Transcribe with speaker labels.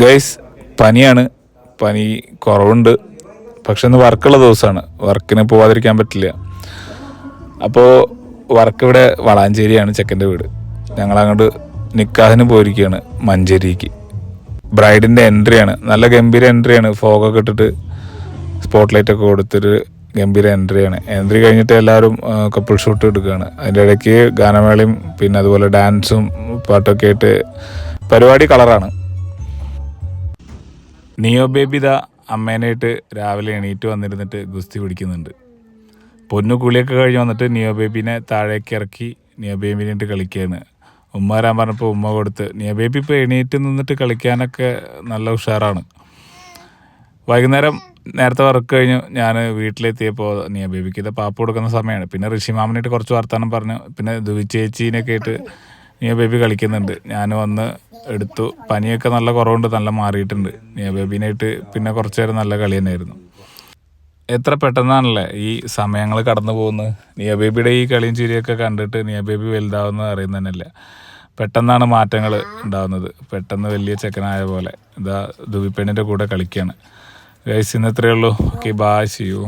Speaker 1: Guys, പനിയാണ്. പനി കുറവുണ്ട്. പക്ഷെ ഇന്ന് വർക്കുള്ള ദിവസമാണ്. വർക്കിന് പോവാതിരിക്കാൻ പറ്റില്ല. അപ്പോൾ വർക്ക് ഇവിടെ വളാഞ്ചേരിയാണ് ചെക്കൻ്റെ വീട്. ഞങ്ങളങ്ങോട്ട് നിക്കാഹിന് പോയിരിക്കുകയാണ് മഞ്ചേരിക്ക്. ബ്രൈഡിൻ്റെ എൻട്രിയാണ്. നല്ല ഗംഭീര എൻട്രിയാണ്. ഫോഗൊക്കെ ഇട്ടിട്ട് സ്പോട്ട് ലൈറ്റൊക്കെ കൊടുത്തിട്ട് ഗംഭീര എൻട്രിയാണ്. എൻട്രി കഴിഞ്ഞിട്ട് എല്ലാവരും കപ്പിൾ ഷൂട്ട് എടുക്കുകയാണ്. അതിൻ്റെ ഇടയ്ക്ക് ഗാനമേളയും പിന്നെ അതുപോലെ ഡാൻസും പാട്ടൊക്കെ ആയിട്ട് പരിപാടി കളറാണ്. നിയോ ബേബി ദാ അമ്മേനായിട്ട് രാവിലെ എണീറ്റ് വന്നിരുന്നിട്ട് ഗുസ്തി പിടിക്കുന്നുണ്ട്. പൊന്നു കുളിയൊക്കെ കഴിഞ്ഞ് വന്നിട്ട് നിയോ ബേബിനെ താഴേക്ക് ഇറക്കി നിയോ ബേബിനായിട്ട് കളിക്കുകയാണ്. ഉമ്മ വരാൻ പറഞ്ഞപ്പോൾ ഉമ്മ കൊടുത്ത്. നിയോ ബേബി ഇപ്പോൾ എണീറ്റ് നിന്നിട്ട് കളിക്കാനൊക്കെ നല്ല ഉഷാറാണ്. വൈകുന്നേരം നേരത്തെ വർക്ക് കഴിഞ്ഞു ഞാൻ വീട്ടിലെത്തിയപ്പോൾ നിയോ ബേബിക്ക് ഇത് പാപ്പ് കൊടുക്കുന്ന സമയമാണ്. പിന്നെ ഋഷിമാമനായിട്ട് കുറച്ച് വർത്തമാനം പറഞ്ഞു. പിന്നെ ദുവി ചേച്ചീനൊക്കെ ആയിട്ട് നിയോ ബേബി കളിക്കുന്നുണ്ട്. ഞാൻ വന്ന് എടുത്തു. പനിയൊക്കെ നല്ല കുറവുണ്ട്, നല്ല മാറിയിട്ടുണ്ട്. നിയോ ബേബിനായിട്ട് പിന്നെ കുറച്ച് നേരം നല്ല കളി തന്നെയായിരുന്നു. എത്ര പെട്ടെന്നാണല്ലേ ഈ സമയങ്ങൾ കടന്നു പോകുന്നത്. നിയോ ബേബിയുടെ ഈ കളിയും ചിരിയൊക്കെ കണ്ടിട്ട് നിയോ ബേബി വലുതാവുന്നത് അറിയുന്നത് തന്നെയല്ല. പെട്ടെന്നാണ് മാറ്റങ്ങൾ ഉണ്ടാകുന്നത്. പെട്ടെന്ന് വലിയ ചെക്കനായ പോലെ ഇതാ ദുവിപ്പെണ്ണിൻ്റെ കൂടെ കളിക്കുകയാണ്. ഗൈസ്, ഇന്ന് ഇത്രയേ ഉള്ളൂ. Okay, bye, see U.